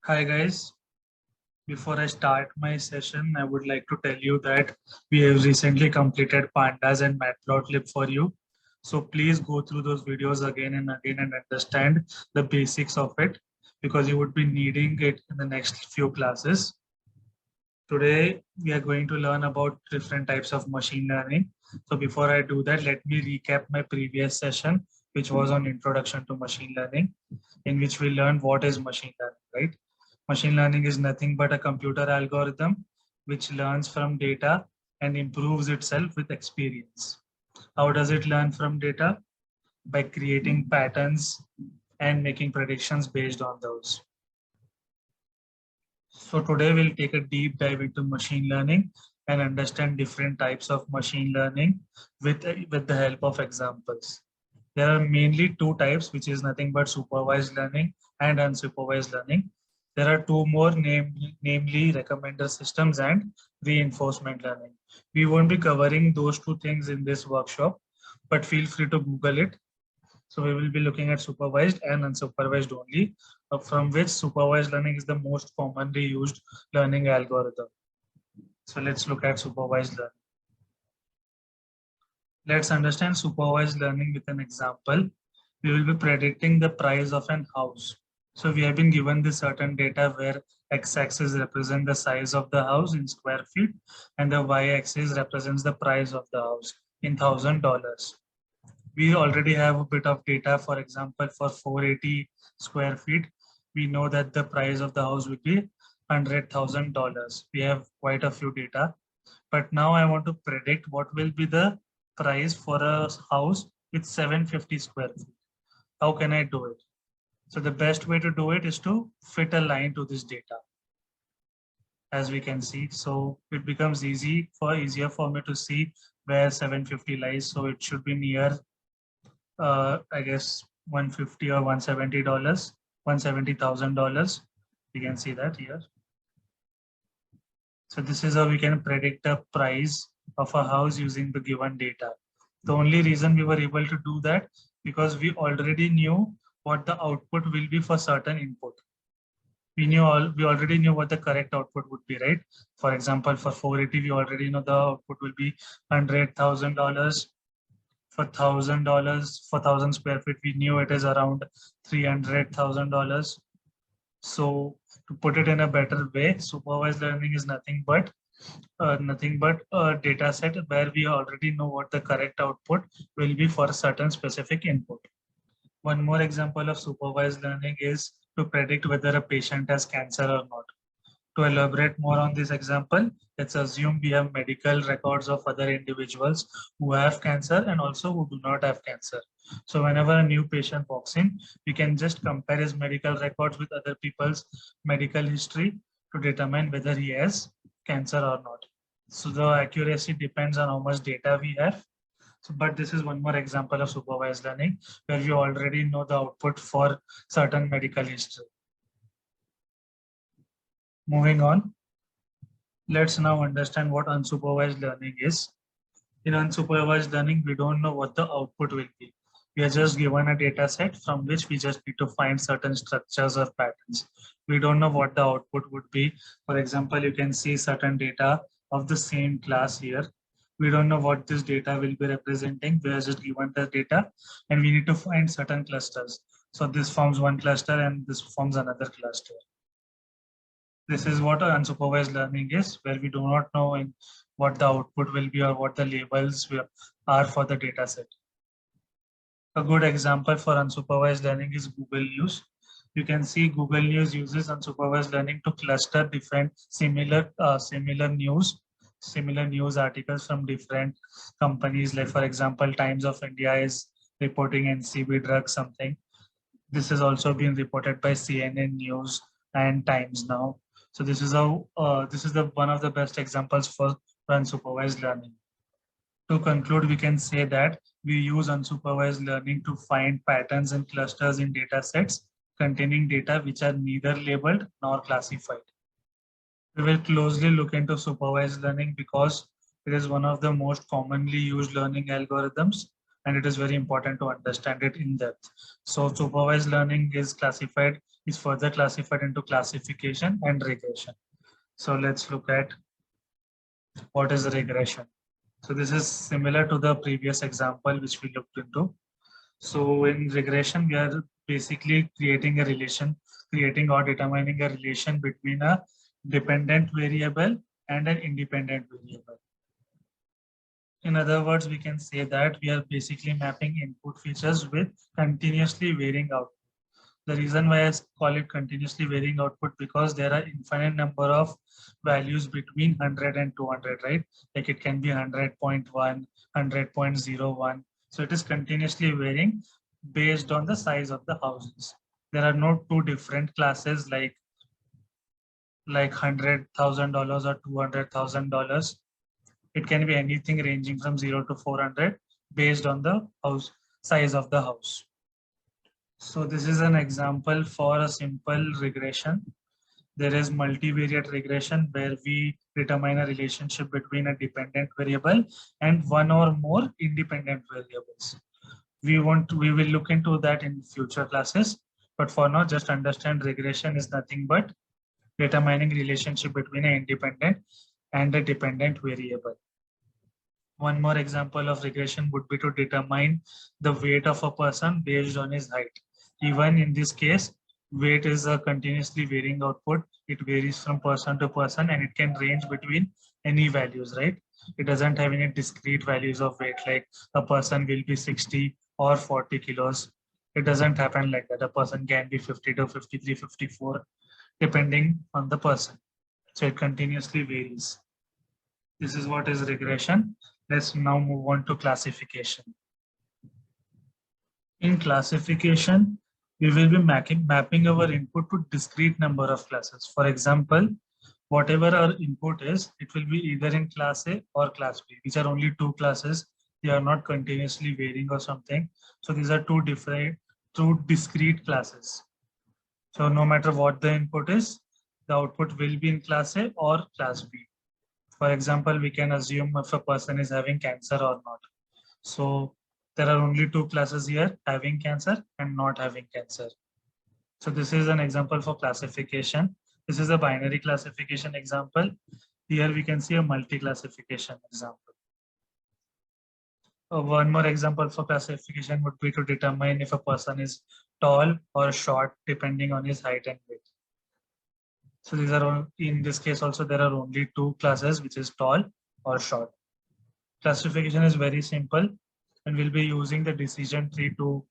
Hi guys, before I start my session, I would like to tell you that we have recently completed Pandas and Matplotlib for you. So please go through those videos again and again and understand the basics of it because you would be needing it in the next few classes. Today, we are going to learn about different types of machine learning. So before I do that, let me recap my previous session, which was on Introduction to Machine Learning, in which we learned what is machine learning, right? Machine learning is nothing but a computer algorithm which learns from data and improves itself with experience. How does it learn from data? By creating patterns and making predictions based on those. So today we'll take a deep dive into machine learning and understand different types of machine learning with the help of examples. There are mainly two types, which is nothing but supervised learning and unsupervised learning. There are two more, namely recommender systems and reinforcement learning. We won't be covering those two things in this workshop, but feel free to Google it. So we will be looking at supervised and unsupervised only, from which supervised learning is the most commonly used learning algorithm. So let's look at supervised learning. Let's understand supervised learning with an example. We will be predicting the price of an house. So we have been given this certain data where x-axis represents the size of the house in square feet and the y-axis represents the price of the house in $1,000. We already have a bit of data. For example, for 480 square feet, we know that the price of the house would be $100,000. We have quite a few data, but now I want to predict what will be the price for a house with 750 square feet. How can I do it? So the best way to do it is to fit a line to this data, as we can see. So it becomes easier for me to see where 750 lies. So it should be near I guess 150 or $170, $170,000. You can see that here. So this is how we can predict the price of a house using the given data. The only reason we were able to do that because we already knew what the output will be for certain input. We already knew what the correct output would be, right? For example, for 480, we already know the output will be $100,000. For $1,000 for 1,000 square feet, we knew it is around $300,000. So to put it in a better way, supervised learning is nothing but a data set where we already know what the correct output will be for a certain specific input. One more example of supervised learning is to predict whether a patient has cancer or not. To elaborate more on this example, let's assume we have medical records of other individuals who have cancer and also who do not have cancer. So whenever a new patient walks in, we can just compare his medical records with other people's medical history to determine whether he has cancer or not. So the accuracy depends on how much data we have. So, but this is one more example of supervised learning where we already know the output for certain medical history. Moving on. Let's now understand what unsupervised learning is. In unsupervised learning, we don't know what the output will be. We are just given a data set from which we just need to find certain structures or patterns. We don't know what the output would be. For example, you can see certain data of the same class here. We don't know what this data will be representing. We are just given the data and we need to find certain clusters. So this forms one cluster and this forms another cluster. This is what unsupervised learning is, where we do not know what the output will be or what the labels are for the data set. A good example for unsupervised learning is Google News. You can see Google News uses unsupervised learning to cluster different similar news articles from different companies. Like for example, Times of India is reporting NCB drug something. This has also been reported by CNN News and Times Now. So this is one of the best examples for unsupervised learning. To conclude, we can say that we use unsupervised learning to find patterns and clusters in data sets containing data which are neither labeled nor classified. We will closely look into supervised learning because it is one of the most commonly used learning algorithms and it is very important to understand it in depth. So supervised learning is classified is further classified into classification and regression. So let's look at what is regression. So this is similar to the previous example which we looked into. So in regression, we are basically creating or determining a relation between a dependent variable and an independent variable. In other words, we can say that we are basically mapping input features with continuously varying output. The reason why I call it continuously varying output, because there are infinite number of values between 100 and 200, right? Like it can be 100.1, 100.01. So it is continuously varying based on the size of the houses. There are no two different classes like $100,000 or $200,000. It can be anything ranging from 0 to 400 based on the house size of the house. So this is an example for a simple regression. There is multivariate regression where we determine a relationship between a dependent variable and one or more independent variables. We will look into that in future classes, but for now, just understand regression is nothing but determining relationship between an independent and a dependent variable. One more example of regression would be to determine the weight of a person based on his height. Even in this case, weight is a continuously varying output. It varies from person to person and it can range between any values, right? It doesn't have any discrete values of weight, like a person will be 60 or 40 kilos. It doesn't happen like that. A person can be 52, 53, 54, depending on the person. So it continuously varies. This is what is regression. Let's now move on to classification. In classification, we will be mapping our input to discrete number of classes. For example, whatever our input is, it will be either in class A or class B. These are only two classes. They are not continuously varying or something. So these are two discrete classes. So no matter what the input is, the output will be in class A or class B. For example, we can assume if a person is having cancer or not. So there are only two classes here, having cancer and not having cancer. So this is an example for classification. This is a binary classification example. Here we can see a multi-classification example. One more example for classification would be to determine if a person is tall or short, depending on his height and weight. So these are all, in this case also there are only two classes, which is tall or short. Classification is very simple and we'll be using the decision tree to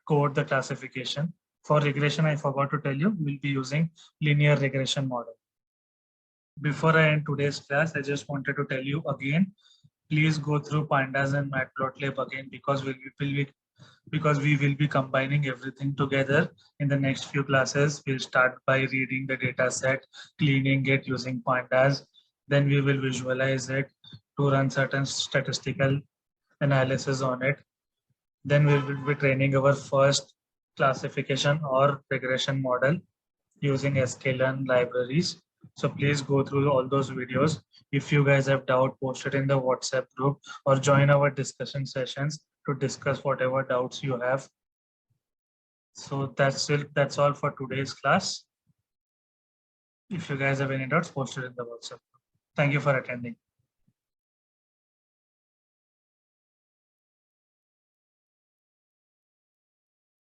code the classification. For regression, I forgot to tell you, we'll be using linear regression model. Before I end today's class, I just wanted to tell you again, please go through Pandas and Matplotlib again, because we will be combining everything together in the next few classes. We'll start by reading the data set, cleaning it using Pandas. Then we will visualize it to run certain statistical analysis on it. Then we will be training our first classification or regression model using sklearn libraries. So please go through all those videos. If you guys have doubt, post it in the WhatsApp group or join our discussion sessions to discuss whatever doubts you have. So that's it. That's all for today's class. If you guys have any doubts, post it in the WhatsApp group. Thank you for attending.